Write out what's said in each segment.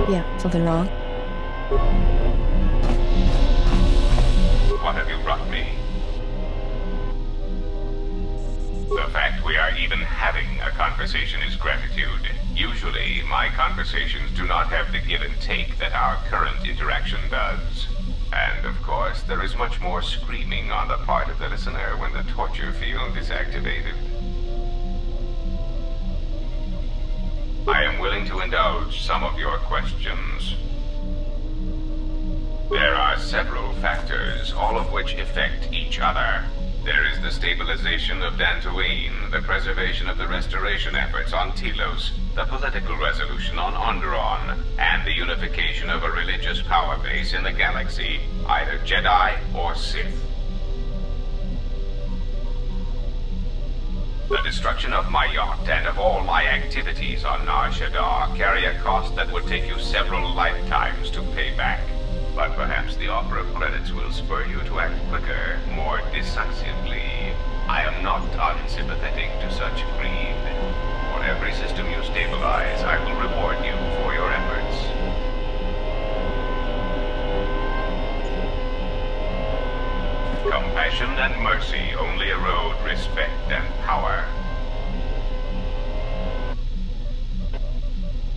Yeah, something wrong? What have you brought me? The fact we are even having a conversation is gratitude. Usually, my conversations do not have the give and take that our current interaction does. And of course, there is much more screaming on the part of the listener when the torture field is activated. I am willing to indulge some of your questions. There are several factors, all of which affect each other. There is the stabilization of Dxun, the preservation of the restoration efforts on Telos, the political resolution on Onderon, and the unification of a religious power base in the galaxy, either Jedi or Sith. The destruction of my yacht and of all my activities on Nar Shaddaa carry a cost that would take you several lifetimes to pay back. But perhaps the offer of credits will spur you to act quicker, more decisively. I am not unsympathetic to such greed. For every system you stabilize, I will reward you for your efforts. Compassion and mercy only erode respect and power.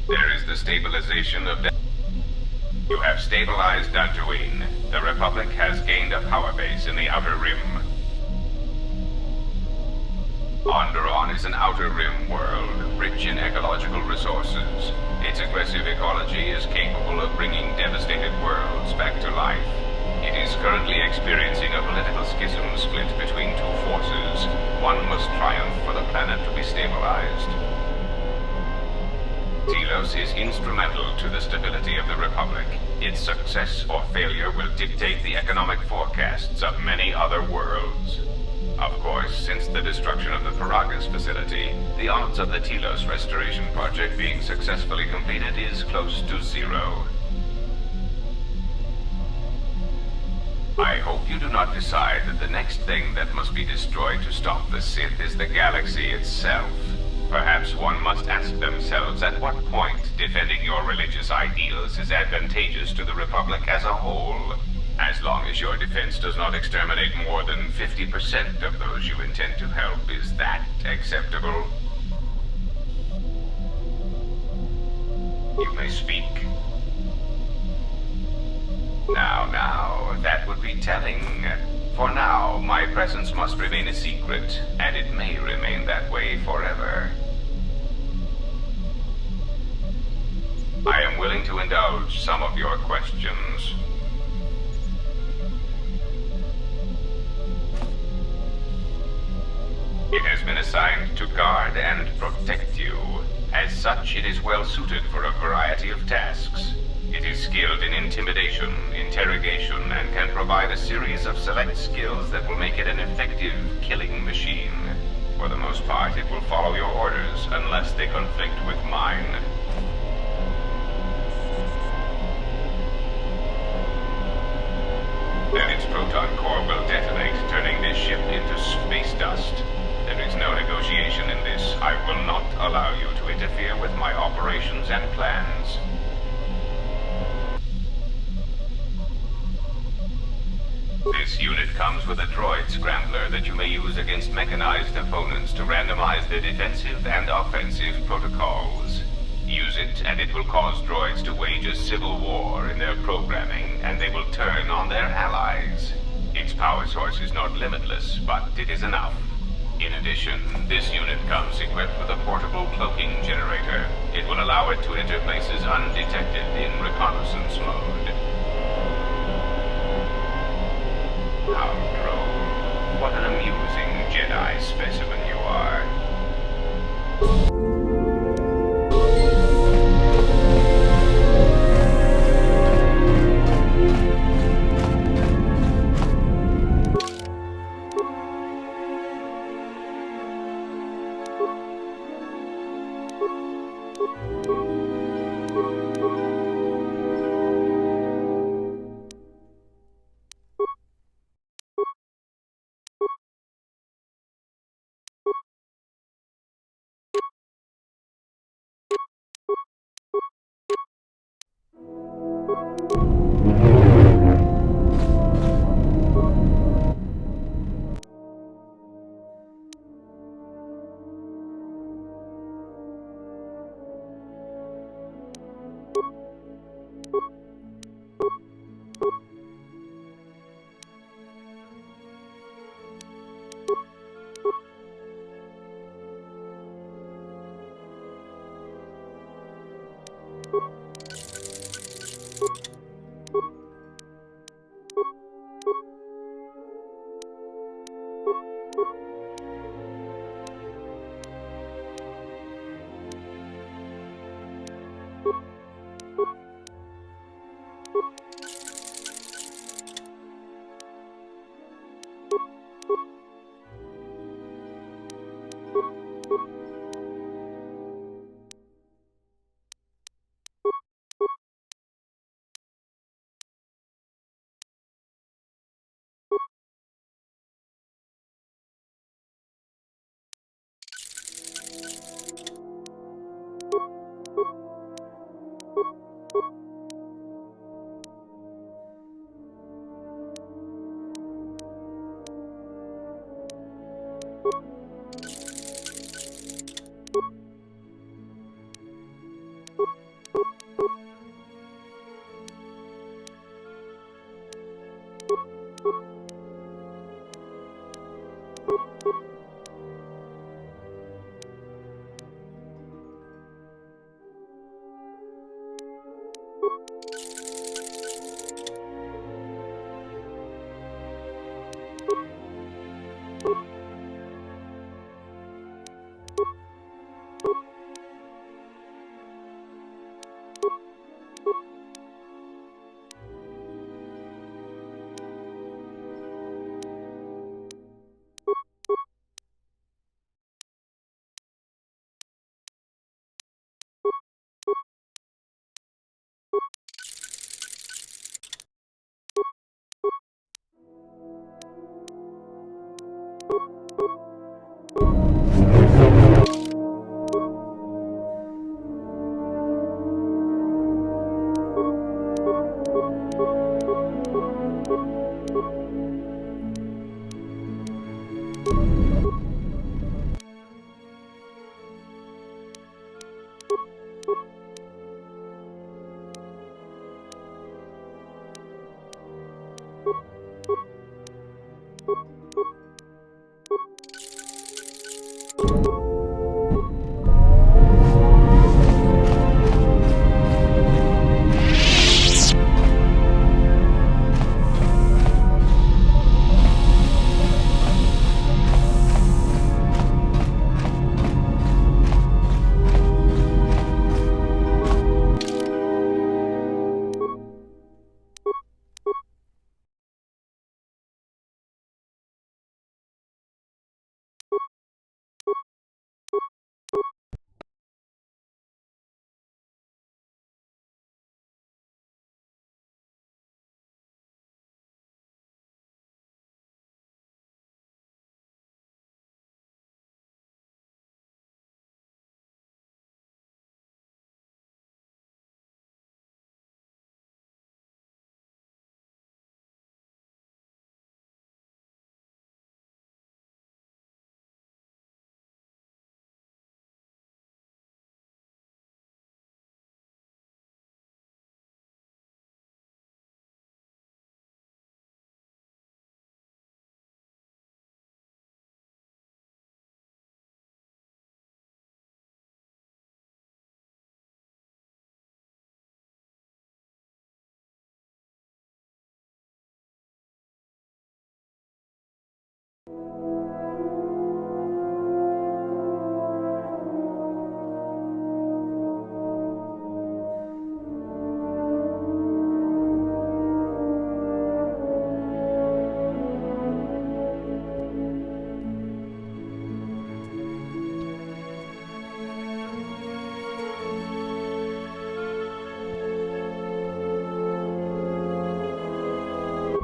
There is the stabilization of You have stabilized Dxun. The Republic has gained a power base in the Outer Rim. Onderon is an Outer Rim world, rich in ecological resources. Its aggressive ecology is capable of bringing devastated worlds back to life. It is currently experiencing a political schism split between two forces. One must triumph for the planet to be stabilized. Telos is instrumental to the stability of the Republic. Its success or failure will dictate the economic forecasts of many other worlds. Of course, since the destruction of the Paragas facility, the odds of the Telos restoration project being successfully completed is close to zero. I hope you do not decide that the next thing that must be destroyed to stop the Sith is the galaxy itself. Perhaps one must ask themselves at what point defending your religious ideals is advantageous to the Republic as a whole. As long as your defense does not exterminate more than 50% of those you intend to help, is that acceptable? You may speak. Now, that would be telling. For now, my presence must remain a secret, and it may remain that way forever. I am willing to indulge some of your questions. It has been assigned to guard and protect you. As such, it is well suited for a variety of tasks. It is skilled in intimidation, interrogation, and can provide a series of select skills that will make it an effective killing machine. For the most part, it will follow your orders unless they conflict with mine. Then its proton core will detonate, turning this ship into space dust. There is no negotiation in this. I will not allow you to interfere with my operations and plans. This unit comes with a droid scrambler that you may use against mechanized opponents to randomize their defensive and offensive protocols. Use it, and it will cause droids to wage a civil war in their programming, and they will turn on their allies. Its power source is not limitless, but it is enough. In addition, this unit comes equipped with a portable cloaking generator. It will allow it to enter places undetected in reconnaissance mode. How droll. What an amusing Jedi specimen you are.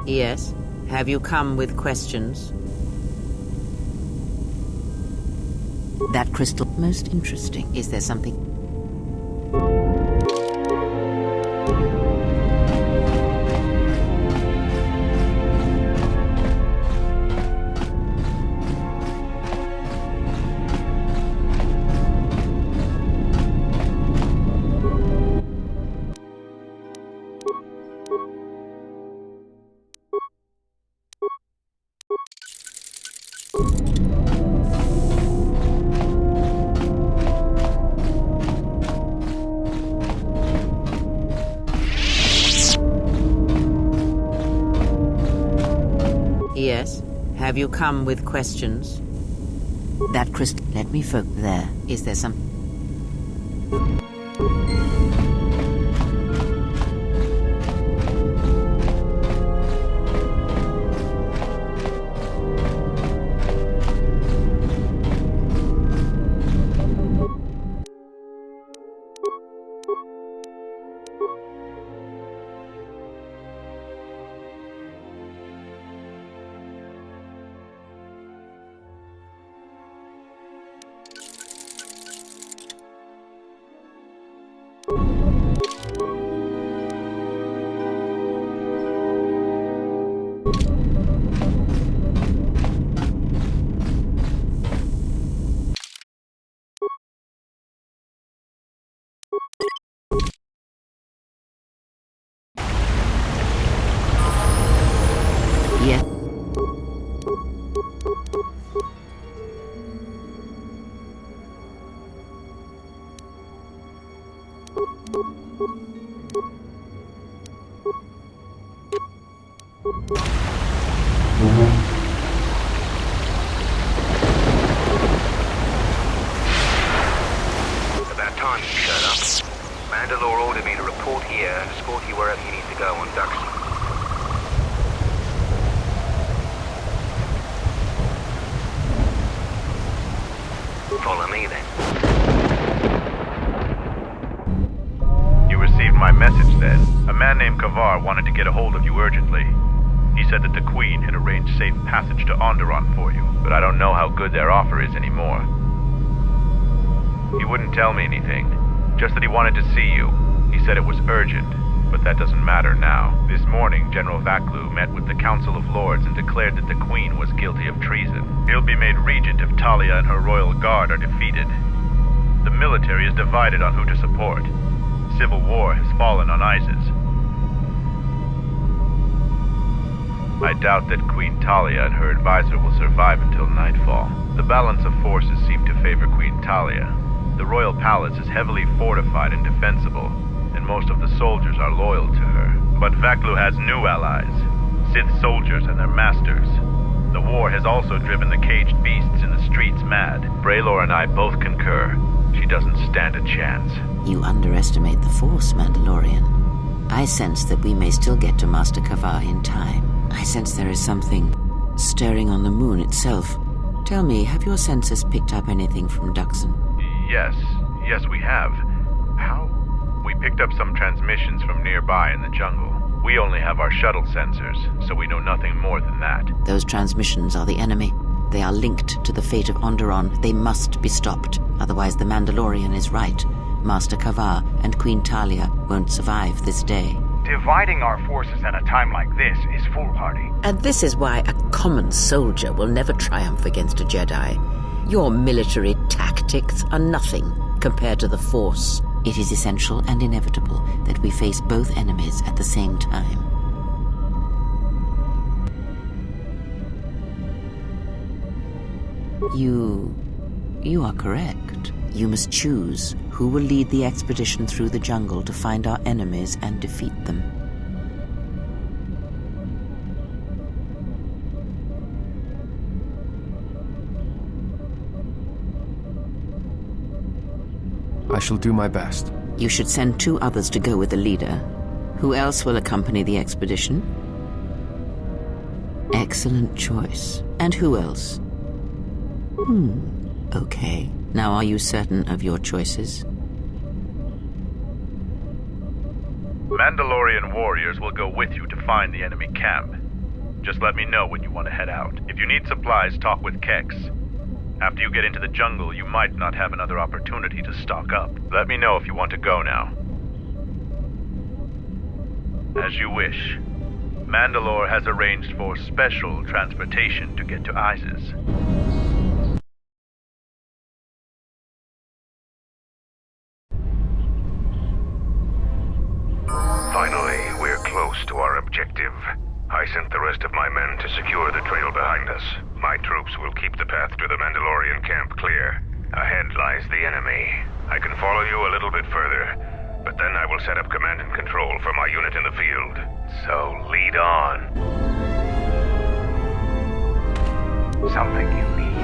Yes? Have you come with questions? That crystal most interesting. Is there something? Yes? Have you come with questions? That crystal... Let me focus there. Is there some... Yes? About time you showed up. Mandalore ordered me to report here and escort you wherever you need to go on Dxun. Follow me then. You received my message then. A man named KOTOR wanted to get a hold of you urgently. He said that the Queen had arranged safe passage to Onderon for you, but I don't know how good their offer is anymore. He wouldn't tell me anything, just that he wanted to see you. He said it was urgent, but that doesn't matter now. This morning, General Vaklu met with the Council of Lords and declared that the Queen was guilty of treason. He'll be made regent if Talia and her royal guard are defeated. The military is divided on who to support. Civil war has fallen on Isis. I doubt that Queen Talia and her advisor will survive until nightfall. The balance of forces seem to favor Queen Talia. The royal palace is heavily fortified and defensible, and most of the soldiers are loyal to her. But Vaklu has new allies, Sith soldiers and their masters. The war has also driven the caged beasts in the streets mad. Braylor and I both concur. She doesn't stand a chance. You underestimate the Force, Mandalorian. I sense that we may still get to Master KOTOR in time. I sense there is something stirring on the moon itself. Tell me, have your sensors picked up anything from Dxun? Yes, we have. How? We picked up some transmissions from nearby in the jungle. We only have our shuttle sensors, so we know nothing more than that. Those transmissions are the enemy. They are linked to the fate of Onderon. They must be stopped. Otherwise the Mandalorian is right. Master KOTOR and Queen Talia won't survive this day. Dividing our forces at a time like this is foolhardy. And this is why a common soldier will never triumph against a Jedi. Your military tactics are nothing compared to the Force. It is essential and inevitable that we face both enemies at the same time. You are correct. You must choose who will lead the expedition through the jungle to find our enemies and defeat them. I shall do my best. You should send 2 others to go with the leader. Who else will accompany the expedition? Excellent choice. And who else? Okay. Now are you certain of your choices? Mandalorian warriors will go with you to find the enemy camp. Just let me know when you want to head out. If you need supplies, talk with Kex. After you get into the jungle, you might not have another opportunity to stock up. Let me know if you want to go now. As you wish. Mandalore has arranged for special transportation to get to Isis. Finally, we're close to our objective. I sent the rest of my men to secure the trail behind us. My troops will keep the path to the Mandalorian camp clear. Ahead lies the enemy. I can follow you a little bit further, but then I will set up command and control for my unit in the field. So lead on. Something you need.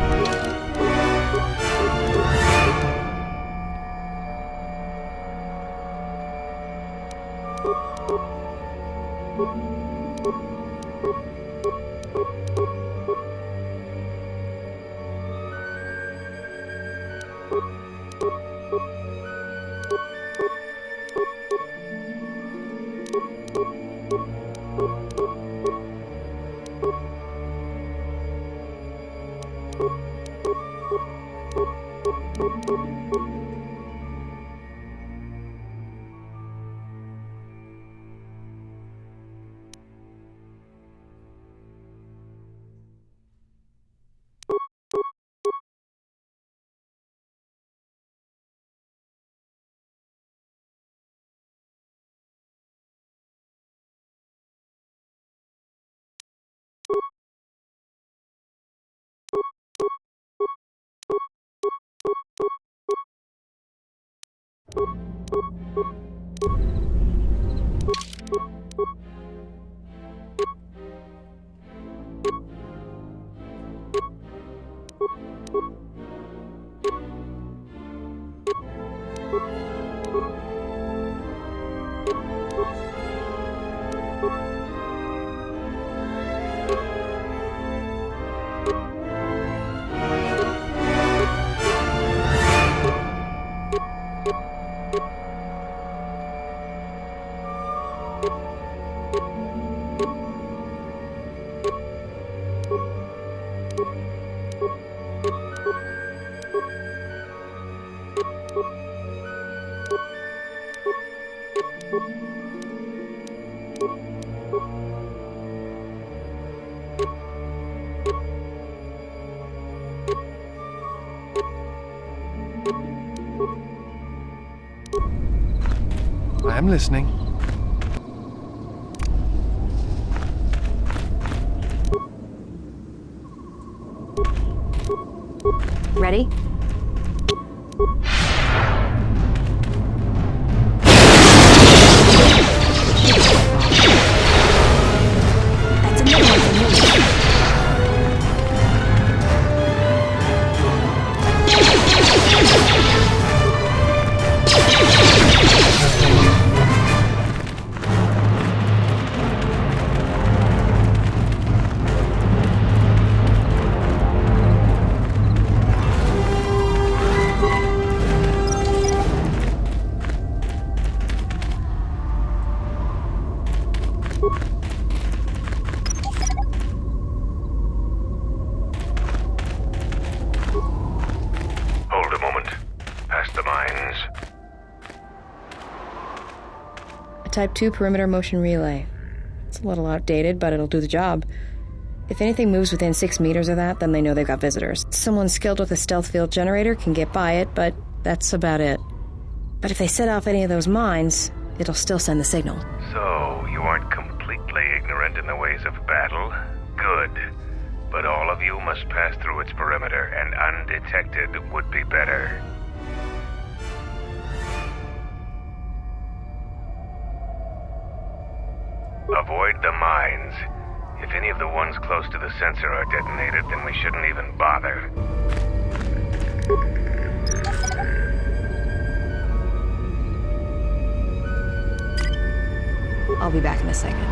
I'm listening. Ready? That's another one for me. Hold a moment. Past the mines. A Type 2 perimeter motion relay. It's a little outdated, but it'll do the job. If anything moves within 6 meters of that, then they know they've got visitors. Someone skilled with a stealth field generator can get by it, but that's about it. But if they set off any of those mines, it'll still send the signal. So, you aren't completely ignorant in the ways of battle? Good. But all of you must pass through its perimeter, and undetected would be better. Avoid the mines. If any of the ones close to the sensor are detonated, then we shouldn't even bother. I'll be back in a second.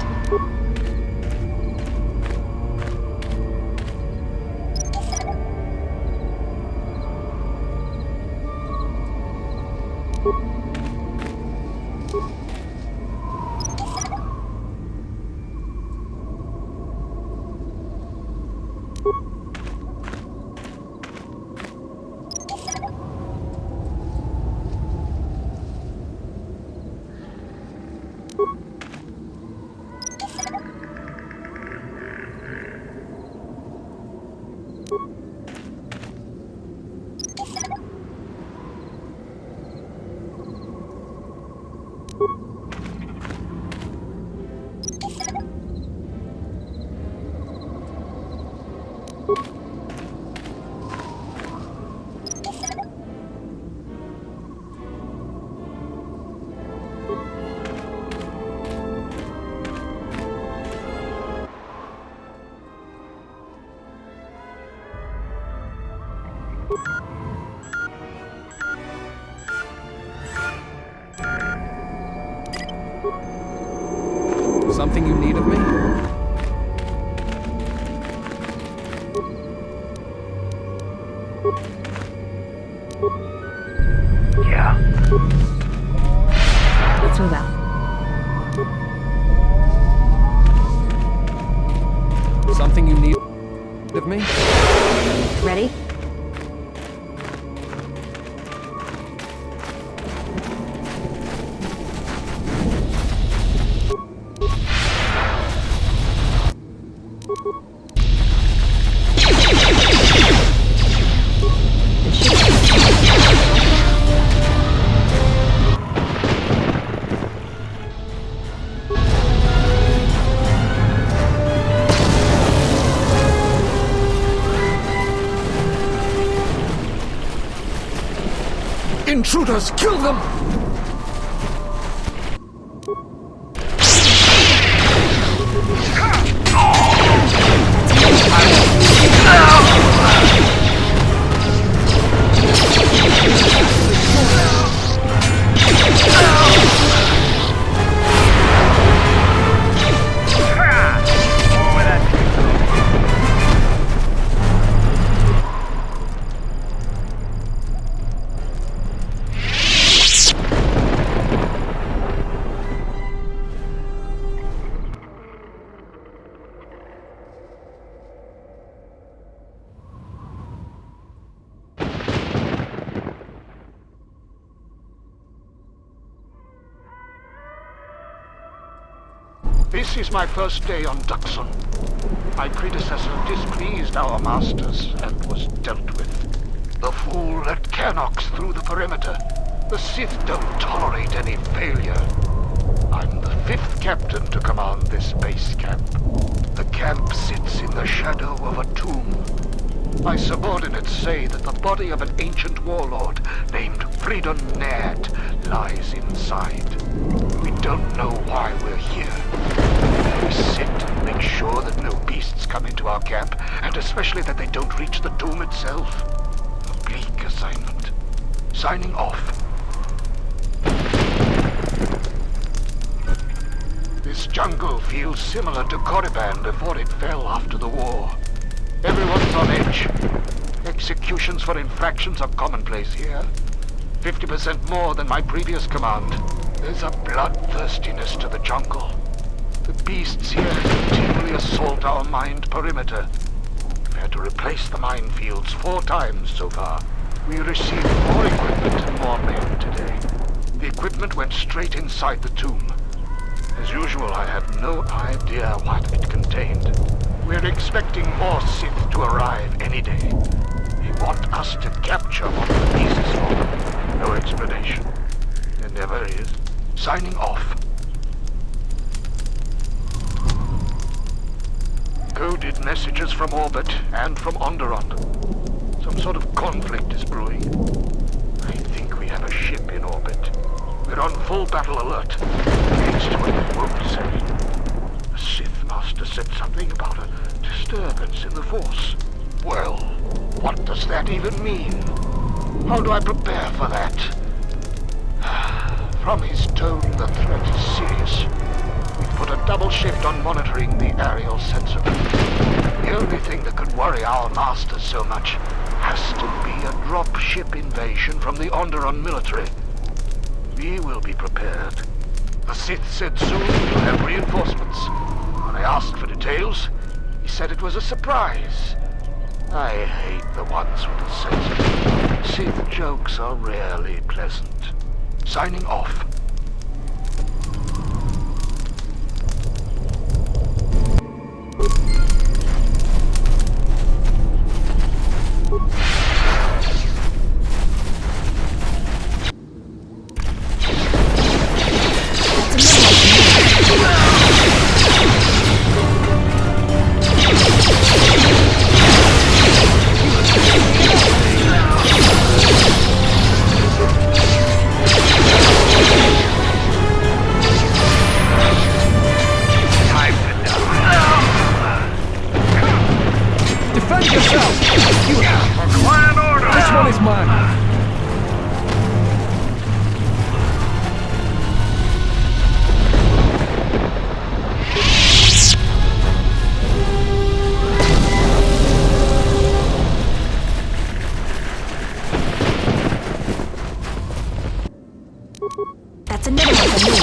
Something you need of me? Yeah. Let's move out. Something you need of me? Ready? Intruders, kill them! This is my first day on Dxun. My predecessor displeased our masters and was dealt with. The fool let Canox through the perimeter. The Sith don't tolerate any failure. I'm the 5th captain to command this base camp. The camp sits in the shadow of a tomb. My subordinates say that the body of an ancient warlord named Freedom Nerd lies inside. We don't know why we're here. We sit and make sure that no beasts come into our camp, and especially that they don't reach the tomb itself. A bleak assignment. Signing off. This jungle feels similar to Korriban before it fell after the war. Everyone's on edge. Executions for infractions are commonplace here. 50% more than my previous command. There's a bloodthirstiness to the jungle. The beasts here continually assault our mined perimeter. We've had to replace the minefields 4 times so far. We received more equipment and more men today. The equipment went straight inside the tomb. As usual, I have no idea what it contained. We're expecting more Sith to arrive any day. They want us to capture one of the pieces for them. No explanation. There never is. Signing off. Coded messages from orbit and from Onderon. Some sort of conflict is brewing. I think we have a ship in orbit. We're on full battle alert. Against what they won't say. The Sith Master said something about a disturbance in the Force. Well, what does that even mean? How do I prepare for that? From his tone, the threat is serious. We've put a double shift on monitoring the aerial sensor. The only thing that could worry our masters so much has to be a drop ship invasion from the Onderon military. We will be prepared. The Sith said soon we'll have reinforcements. When I asked for details, he said it was a surprise. I hate the ones with a sense of humor. Sith jokes are rarely pleasant. Signing off. Defend yourself! You have from me.